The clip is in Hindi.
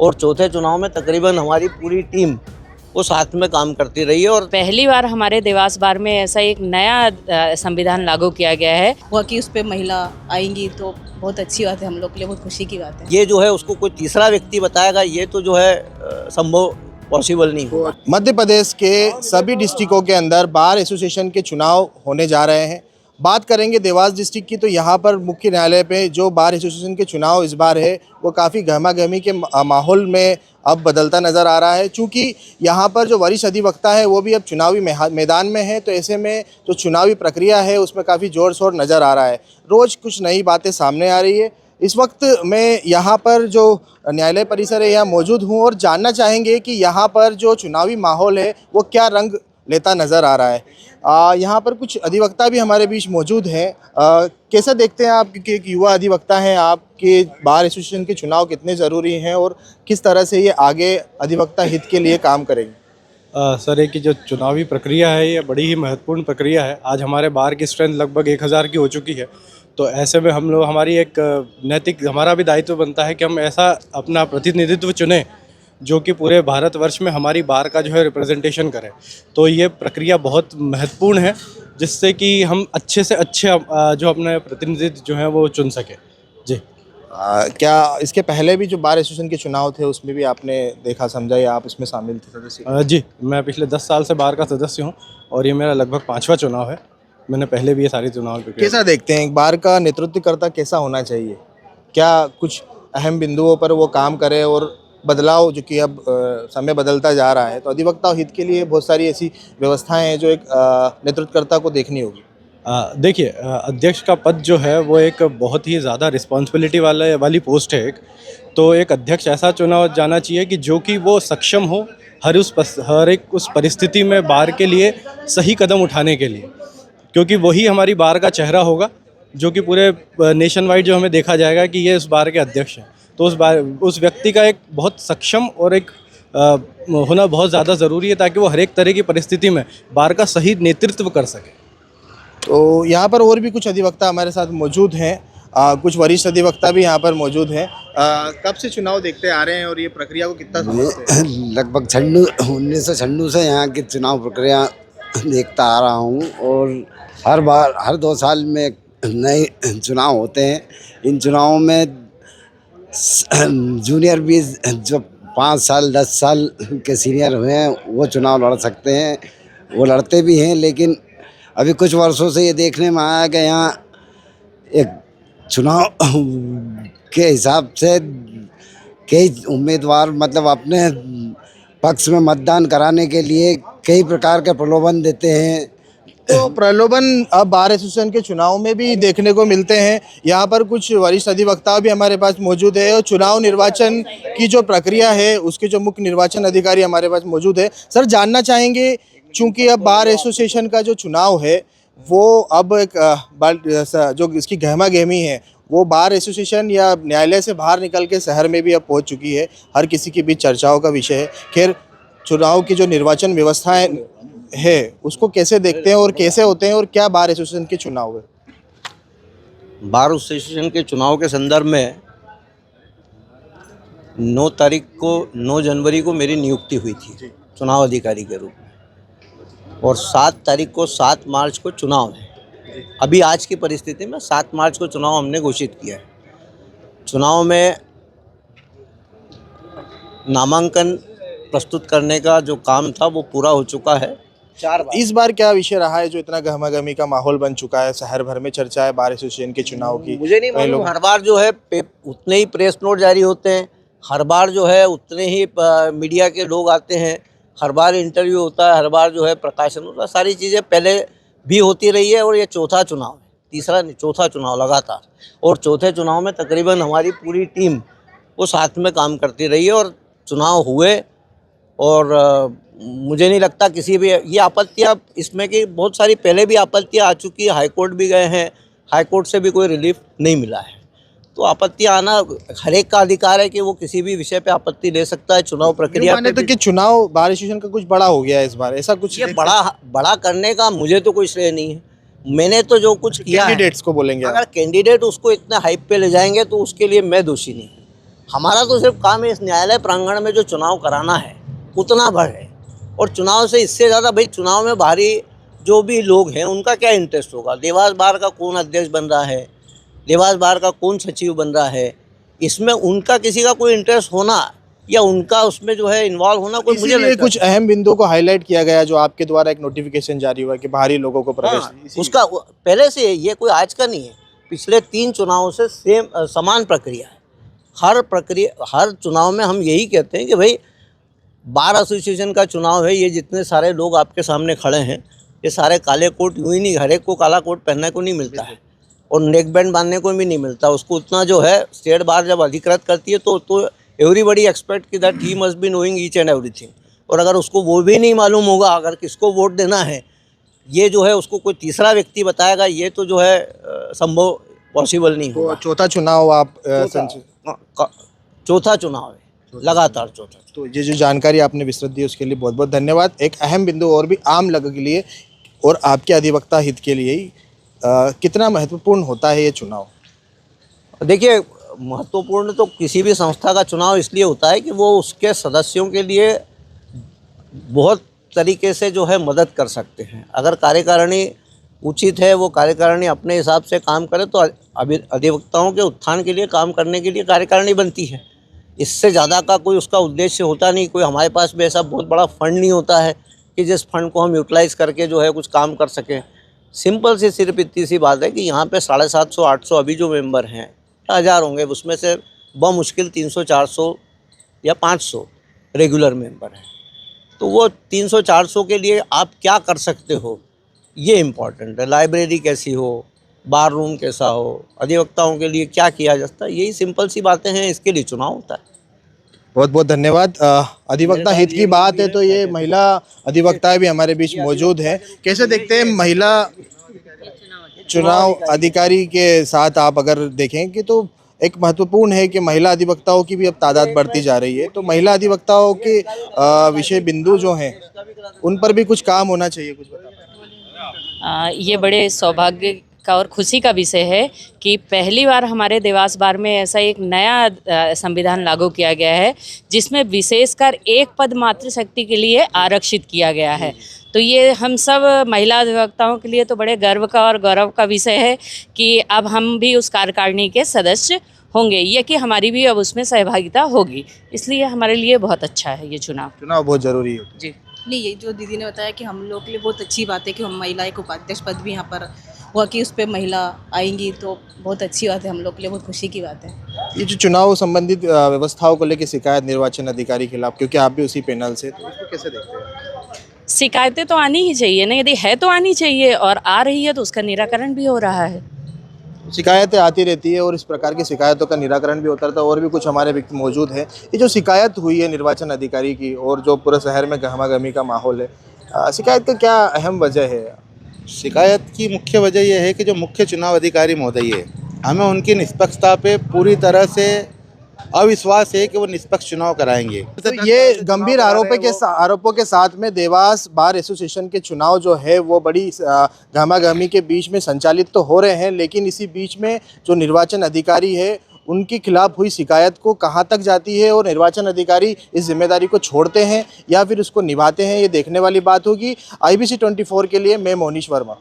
और चौथे चुनाव में तकरीबन हमारी पूरी टीम वो साथ में काम करती रही है। और पहली बार हमारे देवास बार में ऐसा एक नया संविधान लागू किया गया है। हुआ कि उस पर महिला आएंगी तो बहुत अच्छी बात है, हम लोग के लिए बहुत खुशी की बात है। ये जो है उसको कोई तीसरा व्यक्ति बताएगा, ये तो जो है संभव पॉसिबल नहीं होगा। मध्य प्रदेश के सभी डिस्ट्रिक्टों के अंदर बार एसोसिएशन के चुनाव होने जा रहे हैं। बात करेंगे देवास डिस्ट्रिक्ट की, तो यहाँ पर मुख्य न्यायालय पे जो बार एसोसिएशन के चुनाव इस बार है वो काफ़ी गहमा-गहमी के माहौल में अब बदलता नज़र आ रहा है। चूँकि यहाँ पर जो वरिष्ठ अधिवक्ता है वो भी अब चुनावी मैदान में है, तो ऐसे में जो चुनावी प्रक्रिया है उसमें काफ़ी ज़ोर शोर नज़र आ रहा है। रोज़ कुछ नई बातें सामने आ रही है। इस वक्त मैं यहाँ पर जो न्यायालय परिसर है यहाँ मौजूद हूँ और जानना चाहेंगे कि यहाँ पर जो चुनावी माहौल है वो क्या रंग लेता नज़र आ रहा है। यहाँ पर कुछ अधिवक्ता भी हमारे बीच मौजूद हैं। कैसा देखते हैं आप, क्योंकि एक युवा अधिवक्ता हैं, आपके बार एसोसिएशन के चुनाव कितने ज़रूरी हैं और किस तरह से ये आगे अधिवक्ता हित के लिए काम करेंगे? सर, एक जो चुनावी प्रक्रिया है ये बड़ी ही महत्वपूर्ण प्रक्रिया है। आज हमारे बार की स्ट्रेंथ लगभग 1000 की हो चुकी है, तो ऐसे में हम लोग हमारी एक नैतिक हमारा भी दायित्व बनता है कि हम ऐसा अपना प्रतिनिधित्व चुनें जो कि पूरे भारतवर्ष में हमारी बार का जो है रिप्रेजेंटेशन करे। तो ये प्रक्रिया बहुत महत्वपूर्ण है जिससे कि हम अच्छे से अच्छे जो अपने प्रतिनिधित्व जो हैं वो चुन सकें। जी। क्या इसके पहले भी जो बार एसोसिएशन के चुनाव थे उसमें भी आपने देखा समझा या आप इसमें शामिल थे सदस्य? जी, मैं पिछले 10 साल से बार का सदस्य हूँ और ये मेरा लगभग 5वां चुनाव है। मैंने पहले भी ये सारे चुनाव किए। कैसा देखते हैं एक बार का नेतृत्वकर्ता कैसा होना चाहिए? क्या कुछ अहम बिंदुओं पर वो काम करे और बदलाव, जो कि अब समय बदलता जा रहा है तो अधिवक्ता हित के लिए बहुत सारी ऐसी व्यवस्थाएं हैं जो एक नेतृत्वकर्ता को देखनी होगी? देखिए, अध्यक्ष का पद जो है वो एक बहुत ही ज़्यादा रिस्पॉन्सिबिलिटी वाली पोस्ट है एक। तो एक अध्यक्ष ऐसा चुना जाना चाहिए कि जो कि वो सक्षम हो हर एक उस परिस्थिति में बार के लिए सही कदम उठाने के लिए, क्योंकि वही हमारी बार का चेहरा होगा जो कि पूरे नेशन वाइड जो हमें देखा जाएगा कि ये इस बार के अध्यक्ष हैं। तो उस व्यक्ति का एक बहुत सक्षम और एक होना बहुत ज़्यादा ज़रूरी है ताकि वो हर एक तरह की परिस्थिति में बार का सही नेतृत्व कर सके। तो यहाँ पर और भी कुछ अधिवक्ता हमारे साथ मौजूद हैं, कुछ वरिष्ठ अधिवक्ता भी यहाँ पर मौजूद हैं। कब से चुनाव देखते आ रहे हैं और ये प्रक्रिया को कितना समझते हैं? लगभग 1996 से यहाँ की चुनाव प्रक्रिया देखता आ रहा हूँ और हर 2 साल में नए चुनाव होते हैं। इन चुनावों में जूनियर भी जो 5 साल 10 साल के सीनियर हुए हैं वो चुनाव लड़ सकते हैं, वो लड़ते भी हैं। लेकिन अभी कुछ वर्षों से ये देखने में आया कि यहाँ एक चुनाव के हिसाब से कई उम्मीदवार मतलब अपने पक्ष में मतदान कराने के लिए कई प्रकार के प्रलोभन देते हैं। तो प्रलोभन अब बार एसोसिएशन के चुनाव में भी देखने को मिलते हैं। यहाँ पर कुछ वरिष्ठ अधिवक्ता भी हमारे पास मौजूद है और चुनाव निर्वाचन की जो प्रक्रिया है उसके जो मुख्य निर्वाचन अधिकारी हमारे पास मौजूद है। सर, जानना चाहेंगे, चूँकि अब बार एसोसिएशन का जो चुनाव है वो अब एक जो इसकी गहमा गहमी है वो बार एसोसिएशन या न्यायालय से बाहर निकल के शहर में भी अब पहुँच चुकी है, हर किसी के बीच चर्चाओं का विषय है। खैर, चुनाव की जो निर्वाचन व्यवस्थाएं है उसको कैसे देखते हैं और कैसे होते हैं और क्या बार एसोसिएशन के चुनाव है? बार एसोसिएशन के चुनाव के संदर्भ में 9 जनवरी को मेरी नियुक्ति हुई थी चुनाव अधिकारी के रूप में और 7 तारीख को 7 मार्च को चुनाव है। अभी आज की परिस्थिति में 7 मार्च को चुनाव हमने घोषित किया है। चुनाव में नामांकन प्रस्तुत करने का जो काम था वो पूरा हो चुका है। इस बार क्या विषय रहा है जो इतना गहमा-गहमी का माहौल बन चुका है? शहर भर में चर्चा है बार एसोसिएशन के चुनाव की। मुझे नहीं मालूम, हर बार जो है उतने ही प्रेस नोट जारी होते हैं, हर बार जो है उतने ही मीडिया के लोग आते हैं, हर बार इंटरव्यू होता है, हर बार जो है प्रकाशन होता है। सारी चीज़ें पहले भी होती रही है और ये चौथा चुनाव है, तीसरा नहीं चौथा चुनाव लगातार। और चौथे चुनाव में तकरीबन हमारी पूरी टीम वो साथ में काम करती रही है और चुनाव हुए। और मुझे नहीं लगता किसी भी ये आपत्तियाँ इसमें कि बहुत सारी पहले भी आपत्तियाँ आ चुकी है, हाईकोर्ट भी गए हैं, हाईकोर्ट से भी कोई रिलीफ नहीं मिला है। तो आपत्तियाँ आना हर एक का अधिकार है कि वो किसी भी विषय पे आपत्ति ले सकता है। चुनाव प्रक्रिया पे तो कि चुनाव बार एसोसिएशन का कुछ बड़ा हो गया है इस बार, ऐसा कुछ? ये बड़ा करने का मुझे तो कोई श्रेय नहीं है। मैंने तो जो कुछ किया है, कैंडिडेट्स को बोलेंगे अगर कैंडिडेट उसको इतना हाइप पे ले जाएंगे तो उसके लिए मैं दोषी नहीं। हमारा तो सिर्फ काम है इस न्यायालय प्रांगण में जो चुनाव कराना है उतना भर है, और चुनाव से इससे ज़्यादा भाई चुनाव में बाहरी जो भी लोग हैं उनका क्या इंटरेस्ट होगा। देवास बार का कौन अध्यक्ष बन रहा है, देवास बार का कौन सचिव बन रहा है, इसमें उनका किसी का कोई इंटरेस्ट होना या उनका उसमें जो है इन्वॉल्व होना कोई मुझे नहीं। कुछ अहम बिंदुओं को हाईलाइट किया गया जो आपके द्वारा एक नोटिफिकेशन जारी हुआ कि बाहरी लोगों को प्रवेश उसका पहले से ये कोई आज का नहीं है, पिछले 3 चुनावों से समान प्रक्रिया है। हर चुनाव में हम यही कहते हैं कि भाई बार एसोसिएशन का चुनाव है, ये जितने सारे लोग आपके सामने खड़े हैं ये सारे काले कोट यूँ ही नहीं, हर एक को काला कोट पहनने को नहीं मिलता है और नेक बैंड बांधने को भी नहीं मिलता। उसको उतना जो है स्टेट बार जब अधिकृत करती है तो एवरीबडी एक्सपेक्ट कि that he must be knowing each and everything, और अगर उसको वो भी नहीं मालूम होगा अगर किसको वोट देना है, ये जो है उसको कोई तीसरा व्यक्ति बताएगा, ये तो जो है संभव पॉसिबल नहीं होगा। चौथा चुनाव आप चौथा चुनाव है, लगातार चौथा। तो ये जो जानकारी आपने विस्तृत दी उसके लिए बहुत बहुत धन्यवाद। एक अहम बिंदु और भी आम लोगों के लिए और आपके अधिवक्ता हित के लिए ही कितना महत्वपूर्ण होता है ये चुनाव? देखिए, महत्वपूर्ण तो किसी भी संस्था का चुनाव इसलिए होता है कि वो उसके सदस्यों के लिए बहुत तरीके से जो है मदद कर सकते हैं। अगर कार्यकारिणी उचित है, वो कार्यकारिणी अपने हिसाब से काम करे तो अधिवक्ताओं के उत्थान के लिए काम करने के लिए कार्यकारिणी बनती है। इससे ज़्यादा का कोई उसका उद्देश्य होता नहीं। कोई हमारे पास भी ऐसा बहुत बड़ा फंड नहीं होता है कि जिस फंड को हम यूटिलाइज़ करके जो है कुछ काम कर सकें। सिंपल सी सिर्फ इतनी सी बात है कि यहाँ पे 750-800 अभी जो मेंबर हैं, 1000 होंगे, उसमें से बमुश्किल 300-400 या 500 रेगुलर मेंबर हैं। तो वो 300-400 के लिए आप क्या कर सकते हो, ये इम्पॉर्टेंट है। लाइब्रेरी कैसी हो, बार रूम कैसा हो, अधिवक्ताओं के लिए क्या किया जाता है, यही सिंपल सी बातें हैं, इसके लिए चुनाव होता है। बहुत बहुत धन्यवाद। अधिवक्ता हित की बात है तो ये महिला अधिवक्ताएं भी हमारे बीच मौजूद हैं। कैसे देखते हैं महिला चुनाव अधिकारी के साथ आप अगर देखें कि तो एक महत्वपूर्ण है कि महिला अधिवक्ताओं की भी अब तादाद बढ़ती जा रही है, तो महिला अधिवक्ताओं के विषय बिंदु जो हैं उन पर भी कुछ काम होना चाहिए, कुछ बताओ। ये बड़े सौभाग्य का और खुशी का विषय है कि पहली बार हमारे देवास बार में ऐसा एक नया संविधान लागू किया गया है जिसमें विशेषकर एक पद मातृशक्ति के लिए आरक्षित किया गया है। तो ये हम सब महिला अधिवक्ताओं के लिए तो बड़े गर्व का और गौरव का विषय है कि अब हम भी उस कार्यकारिणी के सदस्य होंगे, ये कि हमारी भी अब उसमें सहभागिता होगी। इसलिए हमारे लिए बहुत अच्छा है ये चुनाव बहुत ज़रूरी है जी। नहीं, ये जो दीदी ने बताया कि हम लोग के लिए बहुत अच्छी बात है कि हम महिला एक उपाध्यक्ष पद भी यहाँ पर हुआ कि उस पर महिला आएंगी, तो बहुत अच्छी बात है, हम लोग के लिए बहुत खुशी की बात है। ये जो चुनाव संबंधित व्यवस्थाओं को लेकर शिकायत निर्वाचन अधिकारी के खिलाफ, क्योंकि आप भी उसी पैनल से, तो इसको कैसे देखते हैं? शिकायतें तो आनी ही चाहिए ना, यदि है तो आनी चाहिए, और आ रही है तो उसका निराकरण भी हो रहा है। शिकायतें आती रहती है और इस प्रकार की शिकायतों का निराकरण भी होता रहता है। और भी कुछ हमारे व्यक्ति मौजूद हैं। ये जो शिकायत हुई है निर्वाचन अधिकारी की और जो पूरे शहर में गहमा-गहमी का माहौल है, शिकायत का क्या अहम वजह है? शिकायत की मुख्य वजह यह है कि जो मुख्य चुनाव अधिकारी महोदय है, हमें उनकी निष्पक्षता पे पूरी तरह से अविश्वास है कि वो निष्पक्ष चुनाव कराएंगे। तो ये गंभीर आरोपों के साथ में देवास बार एसोसिएशन के चुनाव जो है वो बड़ी गहमा-गहमी के बीच में संचालित तो हो रहे हैं, लेकिन इसी बीच में जो निर्वाचन अधिकारी है उनके खिलाफ हुई शिकायत को कहां तक जाती है और निर्वाचन अधिकारी इस जिम्मेदारी को छोड़ते हैं या फिर उसको निभाते हैं, ये देखने वाली बात होगी। IBC 24 के लिए मैं मोनीश वर्मा।